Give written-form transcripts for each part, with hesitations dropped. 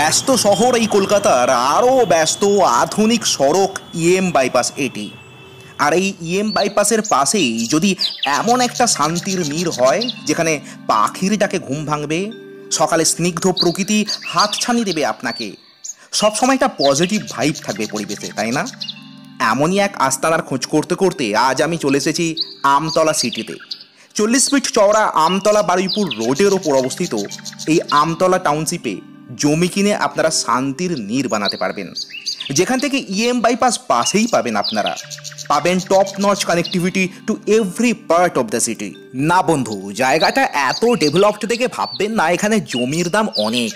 ব্যস্ত শহর এই কলকাতার আরও ব্যস্ত আধুনিক সড়ক বাইপাস এটি। আর এই বাইপাসের পাশেই যদি এমন একটা শান্তির নীড় হয় যেখানে পাখির ডাকে ঘুম ভাঙবে, সকালে স্নিগ্ধ প্রকৃতি হাতছানি দেবে আপনাকে, সবসময় একটা পজিটিভ ভাইব থাকবে পরিবেশে, তাই না? এমনই এক আস্তানার খোঁজ করতে করতে আজ আমি চলে এসেছি আমতলা সিটিতে। 40 ফিট চওড়া আমতলা বারুইপুর রোডের ওপর অবস্থিত এই আমতলা টাউনশিপে জমি কিনে আপনারা শান্তির নীড় বানাতে পারবেন, যেখান থেকে বাইপাস পাশেই পাবেন। আপনারা পাবেন top notch connectivity to every part of the city. না বন্ধু, জায়গাটা এত ডেভেলপড দেখে ভাববেন না এখানে জমির দাম অনেক।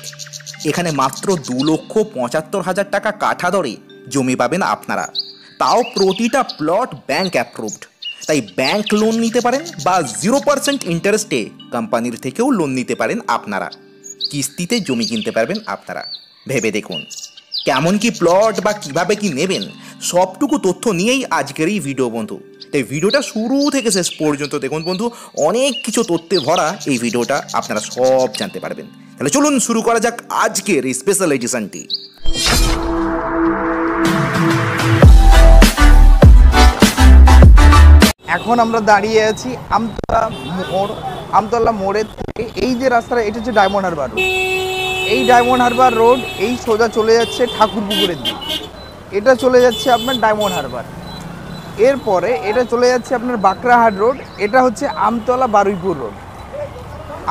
এখানে মাত্র 2,75,000 টাকা কাঠা দরে জমি পাবেন আপনারা, তাও প্রতিটা প্লট ব্যাংক অ্যাপ্রুভড। তাই ব্যাংক লোন নিতে পারেন বা 0% ইন্টারেস্টে কোম্পানির থেকেও লোন নিতে পারেন আপনারা। কিস্তিতে জমি কিনতে পারবেন আপনারা। ভেবে দেখুন কেমন কি প্লট বা কিভাবে কি নেবেন, সবটুকু তথ্য নিয়েই আজকের এই ভিডিও বন্ধু। তাই ভিডিওটা শুরু থেকে শেষ পর্যন্ত দেখুন বন্ধু, অনেক কিছু তথ্যে ভরা এই ভিডিওটা, আপনারা সব জানতে পারবেন। তাহলে চলুন শুরু করা যাক আজকের এই স্পেশাল এডিশনটি। এখন আমরা দাঁড়িয়ে আছি আমতলা মোড়ের থেকে। এই যে রাস্তাটা, এটা হচ্ছে ডায়মন্ড হারবার রোড। এই ডায়মন্ড হারবার রোড এই সোজা চলে যাচ্ছে ঠাকুরপুকুরের দিকে, এটা চলে যাচ্ছে আপনার ডায়মন্ড হারবার। এরপরে এটা চলে যাচ্ছে আপনার বাঁকড়াহাট রোড, এটা হচ্ছে আমতলা বারুইপুর রোড।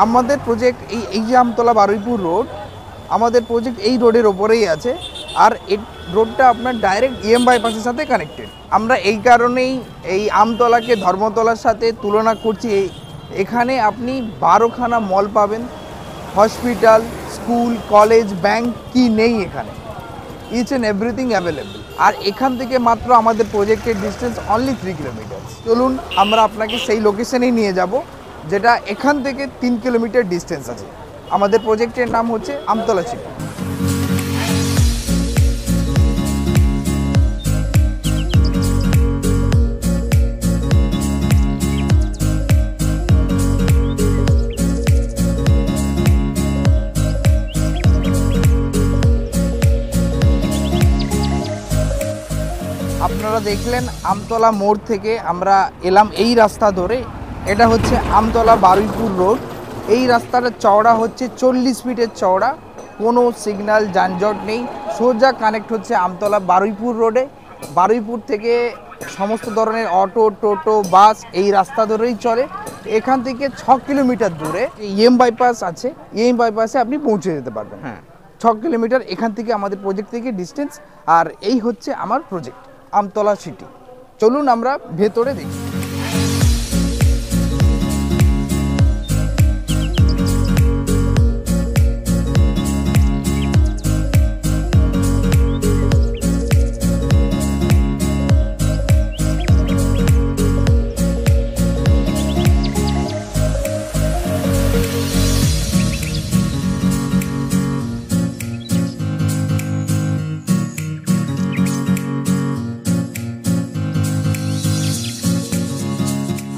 আমাদের প্রজেক্ট এই যে আমতলা বারুইপুর রোড, আমাদের প্রজেক্ট এই রোডের ওপরেই আছে। আর এই রোডটা আপনার ডাইরেক্ট বাইপাসের সাথে কানেক্টেড। আমরা এই কারণেই এই আমতলাকে ধর্মতলার সাথে তুলনা করছি। এখানে আপনি 12খানা মল পাবেন, হসপিটাল, স্কুল, কলেজ, ব্যাংক, কি নেই এখানে, ইচ অ্যান্ড এভরিথিং অ্যাভেলেবল। আর এখান থেকে মাত্র আমাদের প্রজেক্টের ডিস্টেন্স অনলি 3 কিলোমিটার। চলুন আমরা আপনাকে সেই লোকেশনেই নিয়ে যাব যেটা এখান থেকে 3 কিলোমিটার ডিস্টেন্স আছে। আমাদের প্রজেক্টের নাম হচ্ছে আমতলা সিটি। আপনারা দেখলেন আমতলা মোড় থেকে আমরা এলাম এই রাস্তা ধরে, এটা হচ্ছে আমতলা বারুইপুর রোড। এই রাস্তাটা চওড়া হচ্ছে 40 ফিটের চওড়া, কোনো সিগন্যাল যানজট নেই, সোজা কানেক্ট হচ্ছে আমতলা বারুইপুর রোডে। বারুইপুর থেকে সমস্ত ধরনের অটো, টোটো, বাস এই রাস্তা ধরেই চলে। এখান থেকে 6 কিলোমিটার দূরে বাইপাস আছে, বাইপাসে আপনি পৌঁছে যেতে পারবেন। হ্যাঁ, 6 কিলোমিটার এখান থেকে আমাদের প্রজেক্ট থেকে ডিস্টেন্স। আর এই হচ্ছে আমার প্রজেক্ট আমতলা সিটি। চলুন আমরা ভেতরে দেখি।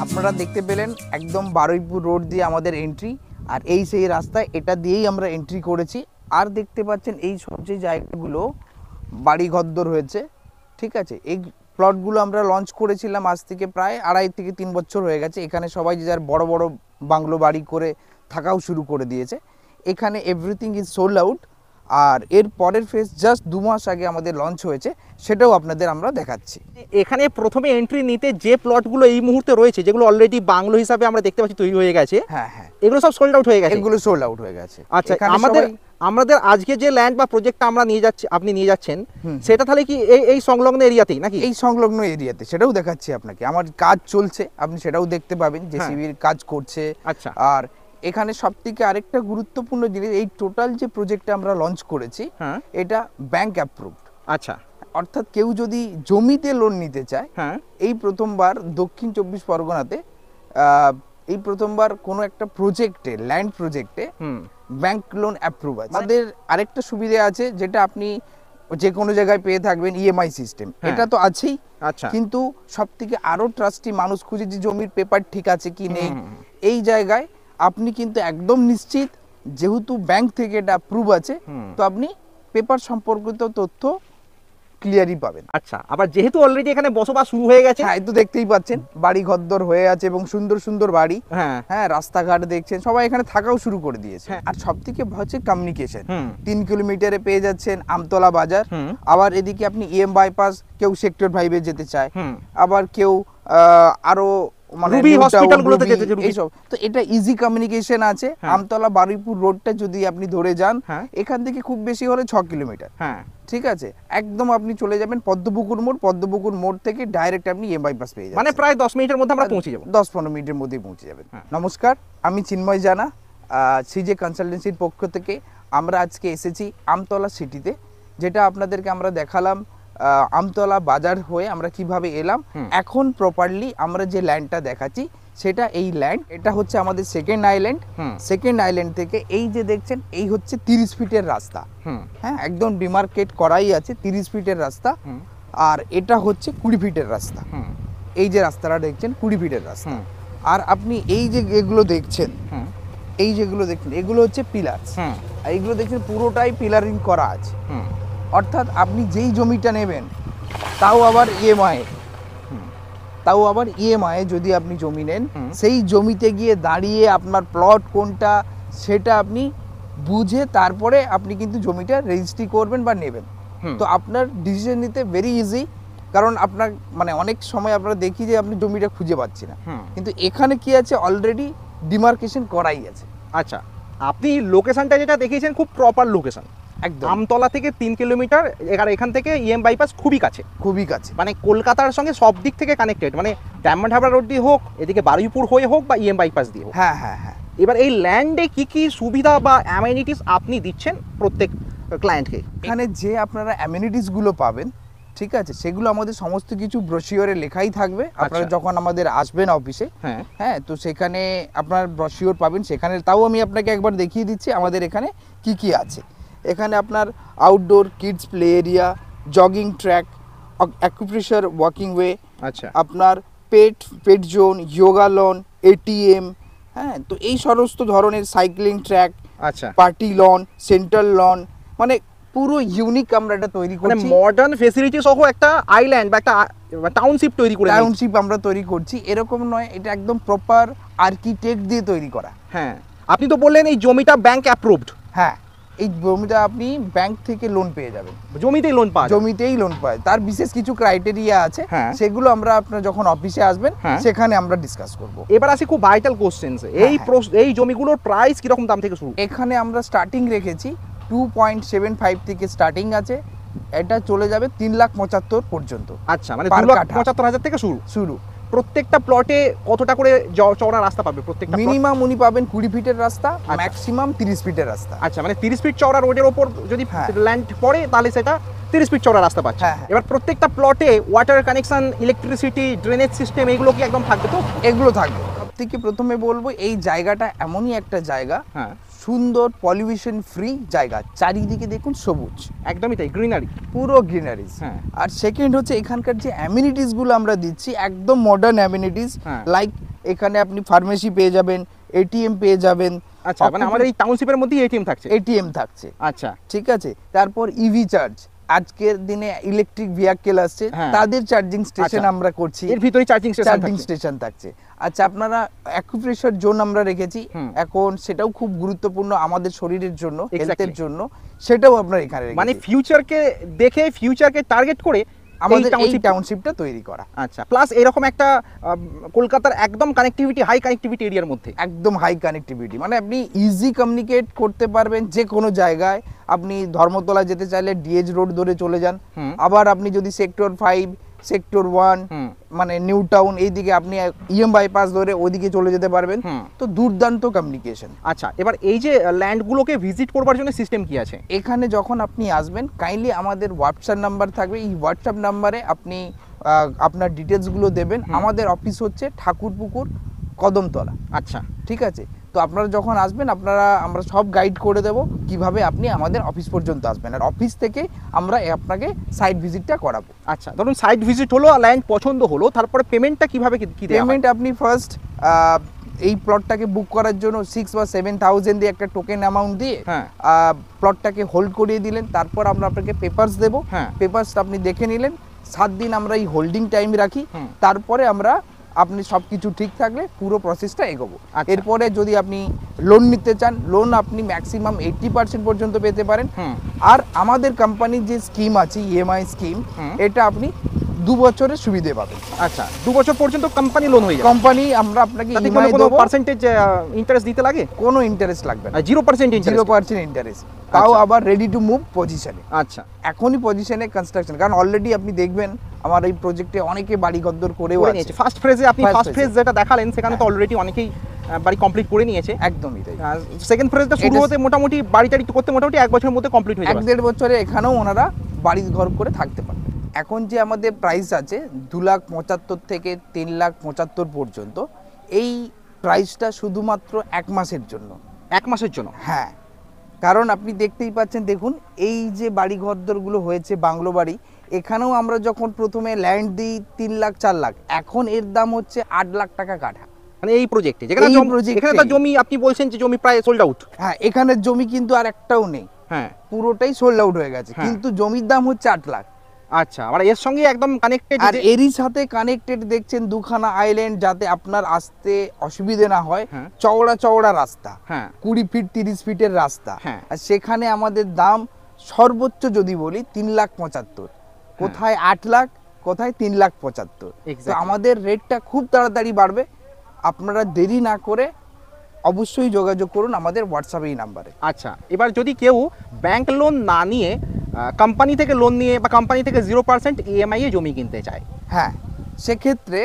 আপনারা দেখতে পেলেন একদম বারুইপুর রোড দিয়ে আমাদের এন্ট্রি, আর এই সেই রাস্তা, এটা দিয়েই আমরা এন্ট্রি করেছি। আর দেখতে পাচ্ছেন এই সব যে জায়গাগুলো বাড়ি ঘরদোর হয়েছে, ঠিক আছে, এই প্লটগুলো আমরা লঞ্চ করেছিলাম আজ থেকে প্রায় 2.5 থেকে 3 বছর হয়ে গেছে। এখানে সবাই যে যার বড় বড় বাংলো বাড়ি করে থাকাও শুরু করে দিয়েছে। এখানে এভরিথিং ইজ সোল্ড আউট। আর এর পরের ফেজ জাস্ট 2 মাস আগে আমাদের লঞ্চ হয়েছে, সেটাও আপনাদের আমরা দেখাচ্ছি। এখানে প্রথমে এন্ট্রি নিতে যে প্লটগুলো এই মুহূর্তে রয়েছে, যেগুলো অলরেডি বাংলো হিসাবে আমরা দেখতে পাচ্ছি তৈরি হয়ে গেছে, হ্যাঁ হ্যাঁ, এগুলো সব সোল্ড আউট হয়ে গেছে। এগুলো সোল্ড আউট হয়ে গেছে। আচ্ছা, আমাদের আজকে যে ল্যান্ড বা প্রজেক্টটা আমরা নিয়ে যাচ্ছি, আপনি নিয়ে যাচ্ছেন, সেটা তাহলে কি এই সংলগ্ন এরিয়াতেই নাকি? এই সংলগ্ন এরিয়াতে, সেটাও দেখাচ্ছি আপনাকে। আমার কাজ চলছে, আপনি সেটাও দেখতে পাবেন, জেসিবির কাজ করছে। আচ্ছা, আর এখানে সবথেকে আরেকটা গুরুত্বপূর্ণ জিনিস, এই টোটাল যে প্রজেক্টটা আমরা লঞ্চ করেছি, এটা ব্যাংক অ্যাপ্রুভড। আচ্ছা, অর্থাৎ কেউ যদি জমিতে লোন নিতে চায়, এই প্রথমবার দক্ষিণ 24 পরগনাতে এই প্রথমবার কোনো একটা প্রজেক্টে, ল্যান্ড প্রজেক্টে ব্যাংক লোন অ্যাপ্রুভ আছে। আমাদের আরেকটা সুবিধা আছে, যেটা আপনি যে কোনো জায়গায় পেয়ে থাকবেন, ইএমআই সিস্টেম, এটা তো আছেই। আচ্ছা, কিন্তু সবথেকে আরো ট্রাস্টি মানুষ খুঁজে যে জমির পেপার ঠিক আছে কি নেই। এই জায়গায় আপনি কিন্তু একদম নিশ্চিত, যেহেতু ব্যাংক থেকে এটা অ্যাপ্রুভ আছে, তো আপনি পেপার সম্পর্কিত তথ্য ক্লিয়ারই পাবেন। আচ্ছা, আবার যেহেতু অলরেডি এখানে বসবাস শুরু হয়ে গেছে, হ্যাঁ, এই তো দেখতেই পাচ্ছেন বাড়ি ঘরদর হয়ে আছে এবং সুন্দর সুন্দর বাড়ি। হ্যাঁ হ্যাঁ, রাস্তাঘাট দেখছেন, সবাই এখানে থাকাও শুরু করে দিয়েছে। হ্যাঁ। আর সব থেকে হচ্ছে কমিউনিকেশন। হুম। 3 কিলোমিটারে পেয়ে যাচ্ছেন আমতলা বাজার। হুম। আবার এদিকে আপনি ইএম বাইপাস, কেউ সেক্টর 5-এ যেতে চায়, হুম। আবার কেউ আরো মানে রুবি নিউ টাউন, হসপিটালগুলোতে রুবি, যেতে চায়, রুবি। এইসব। তো এটা ইজি কমিউনিকেশন আছে। হ্যাঁ। আমতলা বারুইপুর রোডটা যদি আপনি ধরে যান, হ্যাঁ। এখান থেকে খুব বেশি হলে 6 কিলোমিটার। হ্যাঁ ঠিক আছে, একদম আপনি চলে যাবেন পদ্মপুকুর মোড়, পদ্মপুকুর মোড় থেকে ডাইরেক্ট আপনি ইএম বাইপাস পেয়ে যাবেন। মানে প্রায় 10 মিনিটের মধ্যে আমরা পৌঁছে যাবো। 10-15 মিনিটের মধ্যেই পৌঁছে যাবেন। হ্যাঁ। নমস্কার, আমি চিন্ময় জানা, সিজে কনসালটেন্সির পক্ষ থেকে। আমরা আজকে এসেছি আমতলা সিটিতে, যেটা আপনাদেরকে আমরা দেখালাম আমতলা বাজার হয়ে আমরা কিভাবে এলাম। এখন প্রপারলি আমরা যে ল্যান্ডটা দেখাচ্ছি সেটা এই ল্যান্ড, এটা হচ্ছে আমাদের সেকেন্ড আইল্যান্ড। সেকেন্ড আইল্যান্ড থেকে এই যে দেখছেন, এই হচ্ছে 30 ফিটের রাস্তা। হ্যাঁ, একদম ডিমার্কেট করাই আছে 30 ফিটের রাস্তা। আর এটা হচ্ছে 20 ফিটের রাস্তা। এই যে রাস্তাটা দেখছেন 20 ফিটের রাস্তা। আর আপনি এই যে এগুলো দেখছেন, এই যেগুলো দেখছেন, এগুলো হচ্ছে পিলার্স। আর এইগুলো দেখছেন পুরোটাই পিলারিং করা আছে। অর্থাৎ আপনি যেই জমিটা নেবেন, তাও আবার ইএমআই যদি আপনি জমি নেন, সেই জমিতে গিয়ে দাঁড়িয়ে আপনার প্লট কোনটা সেটা আপনি বুঝে তারপরে আপনি কিন্তু জমিটা রেজিস্ট্রি করবেন বা নেবেন। তো আপনার ডিসিশন নিতে ভেরি ইজি, কারণ আপনার মানে অনেক সময় আমরা দেখি যে আপনি জমিটা খুঁজে পাচ্ছি না, কিন্তু এখানে কি আছে, অলরেডি ডিমার্কেশন করাই আছে। আচ্ছা, আপনি লোকেশনটা যেটা দেখিয়েছেন খুব প্রপার লোকেশন, একদম আমতলা থেকে 3 কিলোমিটার, এখান থেকে ইএম বাইপাস খুবই কাছে, খুবই কাছে। মানে কলকাতার সঙ্গে সব দিক থেকে কানেক্টেড, মানে ডায়মন্ড হারবার রোড দিয়ে হোক, এদিকে বারুইপুর হয়ে হোক, বা ইএম বাইপাস দিয়ে হোক। হ্যাঁ হ্যাঁ হ্যাঁ। এবার এই ল্যান্ডে কি কি সুবিধা বা অ্যামেনিটিস আপনি দিচ্ছেন প্রত্যেক ক্লায়েন্টকে? এখানে যে আপনারা অ্যামেনিটিস গুলো পাবেন, ঠিক আছে, সেগুলো আমাদের সমস্ত কিছু ব্রোশিওরে লেখাই থাকবে। আপনারা যখন আমাদের আসবেন অফিসে, হ্যাঁ, তো সেখানে আপনার ব্রোশিওর পাবেন। সেখানে তাও আমি আপনাকে একবার দেখিয়ে দিচ্ছি আমাদের এখানে কি কি আছে। এখানে আপনার outdoor kids play area, jogging track, acupressure walking way, আচ্ছা, আপনার pet zone, yoga lawn, ATM, হ্যাঁ, তো এই সমস্ত ধরনের সাইক্লিং ট্র্যাক, আচ্ছা, পার্টি লন, সেন্ট্রাল লন, মানে পুরো ইউনিক আমরা এটা তৈরি মানে করছি। মডার্ন ফেসিলিটি সহ একটা আইল্যান্ড বা একটা টাউনশিপ তৈরি করে, টাউনশিপ আমরা তৈরি করছি। এরকম নয়, এটা একদম প্রপার আর্কিটেক্ট দিয়ে তৈরি করা। হ্যাঁ, আপনি তো বললেন এই জমিটা ব্যাংক অ্যাপ্রুভড। হ্যাঁ, এই জমিটা আপনি ব্যাংক থেকে লোন পেয়ে যাবেন। জমিতেই লোন পাওয়া যায়? জমিতেই লোন পায়, তার বিশেষ কিছু ক্রাইটেরিয়া আছে। সেগুলো আমরা আপনার যখন অফিসে আসবেন সেখানে আমরা ডিসকাস করব। এবার আসি খুব ভাইটাল কোশ্চেন্স, এই জমিগুলোর প্রাইস কিরকম দাম থেকে শুরু? এখানে আমরা স্টার্টিং রেখেছি 2.75 থেকে স্টার্টিং আছে, এটা চলে যাবে 3,75,000 পর্যন্ত। আচ্ছা, মানে 2,75,000 থেকে শুরু। প্রত্যেকটা প্লটে কতটা করে চওড়া রাস্তা পাবে? প্রত্যেকটা মিনিমাম উনি পাবেন 20 ফিটের রাস্তা, ম্যাক্সিমাম 30 ফিটের রাস্তা। আচ্ছা, মানে 30 ফিট চওড়া রোডের ওপর যদি ল্যান্ড পড়ে তাহলে সেটা 30 ফিট চওড়া রাস্তা পাচ্ছে। এবার প্রত্যেকটা প্লটে water connection, electricity, drainage system এগুলো কি একদম থাকবে? তো এগুলো থাকবে। সবথেকে প্রথমে বলবো, এই জায়গাটা এমনই একটা জায়গা, সুন্দর পলিউশন ফ্রি জায়গা, চারিদিকে দেখুন সবুজ, একদমই তাই, গ্রিনারি, পুরো গ্রিনারিজ। আর সেকেন্ড হচ্ছে এখানকার যে অ্যামিনিটিস গুলো আমরা দিচ্ছি, একদম মডার্ন অ্যামিনিটিস। লাইক এখানে আপনি ফার্মেসি পেয়ে যাবেন, এটিএম পেয়ে যাবেন। আচ্ছা, মানে আমাদের এই টাউনশিপের মধ্যেই এটিএম থাকছে? এটিএম থাকছে। আচ্ছা, ঠিক আছে। তারপর ইভি চার্জ, আজকের দিনে ইলেকট্রিক ভেহিকল আসছে, তাদের চার্জিং স্টেশন আমরা করছি, এর ভিতরে চার্জিং স্টেশন থাকছে। আচ্ছা, আপনারা অ্যাকুপ্রেশার জোন আমরা রেখেছি এখন, সেটাও খুব গুরুত্বপূর্ণ আমাদের শরীরের জন্য, হেলথের জন্য, সেটাও আপনারা এখানে রেখেছি। মানে ফিউচারকে দেখে, ফিউচারকে টার্গেট করে আমাদের এই টাউনশিপটা তৈরি করা। আচ্ছা, প্লাস এরকম একটা কলকাতার একদম কানেক্টিভিটি, হাই কানেক্টিভিটি এরিয়ার মধ্যে, একদম হাই কানেক্টিভিটি, মানে আপনি ইজি কমিউনিকেট করতে পারবেন যে কোনো জায়গায়। আপনি ধর্মতলা যেতে চাইলে ডিএজ রোড ধরে চলে যান, আবার আপনি যদি সেক্টর 5, সেক্টর 1, মানে নিউ টাউন এইদিকে আপনি ইএম বাইপাস ধরে ওইদিকে চলে যেতে পারবেন। তো দুর্দান্ত কমিউনিকেশন। আচ্ছা, এবার এই যে ল্যান্ডগুলোকে ভিজিট করবার জন্য সিস্টেম কি আছে? এখানে যখন আপনি আসবেন, কাইন্ডলি আমাদের হোয়াটসঅ্যাপ নাম্বার থাকবে, এই হোয়াটসঅ্যাপ নাম্বারে আপনি আপনার ডিটেলসগুলো দেবেন। আমাদের অফিস হচ্ছে ঠাকুরপুকুর, কদমতলা। আচ্ছা, ঠিক আছে। তো আপনারা যখন আসবেন, আমরা সব গাইড করে দেব কিভাবে আপনি আমাদের অফিস পর্যন্ত আসবেন, আর অফিস থেকে আমরা আপনাকে সাইট ভিজিটটা করাবো। আচ্ছা, ধরুন সাইট ভিজিট হলো, ল্যান্ড পছন্দ হলো, তারপরে পেমেন্টটা কিভাবে কি দেওয়া হয়? পেমেন্ট আপনি ফার্স্ট এই প্লটটাকে বুক করার জন্য 6 বা 7,000 দিয়ে একটা টোকেন অ্যামাউন্ট দিয়ে হ্যাঁ। প্লটটাকে হোল্ড করিয়ে দিলেন, তারপর আমরা আপনাকে পেপারস দেবো, হ্যাঁ। পেপারসটা আপনি দেখে নিলেন, 7 দিন আমরা এই হোল্ডিং টাইম রাখি, হুম। তারপরে আমরা আপনি সব কিছু ঠিক থাকলে পুরো প্রসেসটা এগোবো। আচ্ছা। এরপরে যদি আপনি লোন নিতে চান, লোন আপনি ম্যাক্সিমাম 80% পর্যন্ত পেতে পারেন। হুম। আর আমাদের কোম্পানির যে স্কিম আছে ইএমআই স্কিম, হুম। এটা আপনি 2 বছরের সুবিধে পাবেন। আচ্ছা, 2 বছর পর্যন্ত কোম্পানি লোন হয়ে যাবে। কোম্পানি আমরা আপনাকে তাতে ইএমআই কোনো দেবো, পার্সেন্টেজ ইন্টারেস্ট দিতে লাগে? কোনো ইন্টারেস্ট লাগবে না, 0% ইন্টারেস্ট। 0% ইন্টারেস্ট, তাও আচ্ছা। আবার রেডি টু মুভ পজিশনে। আচ্ছা। এখনই পজিশনে কনস্ট্রাকশন, কারণ অলরেডি আপনি দেখবেন আমার এই প্রজেক্টে অনেকে বাড়ি ঘরদর করেও করে আছে। নিয়েছে। ফার্স্ট ফেজে আপনি First ফার্স্ট ফেজ phase-এ। যেটা দেখালেন সেখানে তো অলরেডি অনেকেই বাড়ি কমপ্লিট করে নিয়েছে। একদমই তাই। সেকেন্ড ফেজটা শুরু এটা- হতে মোটামুটি বাড়ি টাড়ি করতে মোটামুটি 1 বছরের মধ্যে কমপ্লিট হয়ে যাবে। 1-1.5 বছরে এখানেও ওনারা বাড়ি ঘর করে থাকতে পারবে। এখন যে আমাদের প্রাইস আছে 2,75,000 থেকে 3,75,000 পর্যন্ত, এই প্রাইসটা শুধুমাত্র 1 মাসের জন্য। 1 মাসের জন্য? হ্যাঁ, কারণ আপনি দেখতেই পাচ্ছেন, দেখুন এই যে বাড়ি ঘরদরগুলো হয়েছে বাংলো বাড়ি, এখানেও আমরা যখন প্রথমে ল্যান্ড দিই 3 লাখ 4 লাখ, এখন এর দাম হচ্ছে 8 লাখ টাকা কাঠা। মানে এই প্রজেক্টে যেখানে এই project-এ। এখানে তো জমি আপনি বলছেন যে জমি প্রায় সোল্ড আউট। হ্যাঁ, এখানের জমি কিন্তু আর একটাও নেই, হ্যাঁ। পুরোটাই সোল্ড আউট হয়ে গেছে, হ্যাঁ। কিন্তু জমির দাম হচ্ছে 8 লাখ। আচ্ছা, মানে এর সঙ্গে একদম কানেক্টেড। আর এরই সাথে কানেক্টেড দেখছেন দুখানা আইল্যান্ড, যাতে আপনার আসতে অসুবিধে না হয়। হ্যাঁ। চওড়া চওড়া রাস্তা, হ্যাঁ। 20 ফিট 30 ফিটের রাস্তা। হ্যাঁ। আর সেখানে আমাদের দাম সর্বোচ্চ যদি বলি 3,75,000, কোথায় 8 লাখ, কোথায় 3,75,000। তো Exactly. আমাদের রেটটা খুব তাড়াতাড়ি বাড়বে, আপনারা দেরি না করে অবশ্যই যোগাযোগ করুন আমাদের হোয়াটসঅ্যাপ এই নাম্বারে। আচ্ছা, এবার যদি কেউ ব্যাংক লোন না নিয়ে কোম্পানি থেকে লোন নিয়ে বা কোম্পানি থেকে 0% ইএমআই এ জমি কিনতে চায়, হ্যাঁ, সেক্ষেত্রে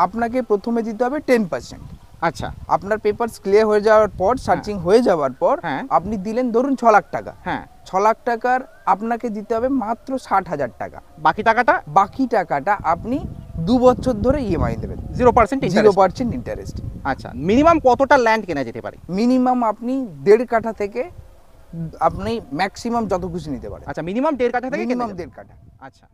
আপনাকে প্রথমে দিতে হবে 10%। আচ্ছা। আপনার পেপারস ক্লিয়ার হয়ে যাওয়ার পর, সার্চিং হয়ে যাওয়ার পর, হ্যাঁ। আপনি দিলেন ধরুন 6 লাখ টাকা। হ্যাঁ। 6 লাখ টাকার আপনাকে দিতে হবে মাত্র 60,000 টাকা। বাকি টাকাটা বাকি টাকাটা আপনি 2 বছর ধরে ইএমআই দেবেন, 0% ইন্টারেস্ট। 0% ইন্টারেস্ট। আচ্ছা, মিনিমাম কতটা ল্যান্ড কেনা যেতে পারে? মিনিমাম আপনি 1.5 কাঠা থেকে আপনি ম্যাক্সিমাম যত খুশি নিতে পারেন। আচ্ছা, মিনিমাম 1.5 কাঠা থেকে মিনিমাম কেনা যাবে। 1.5 কাঠা। আচ্ছা।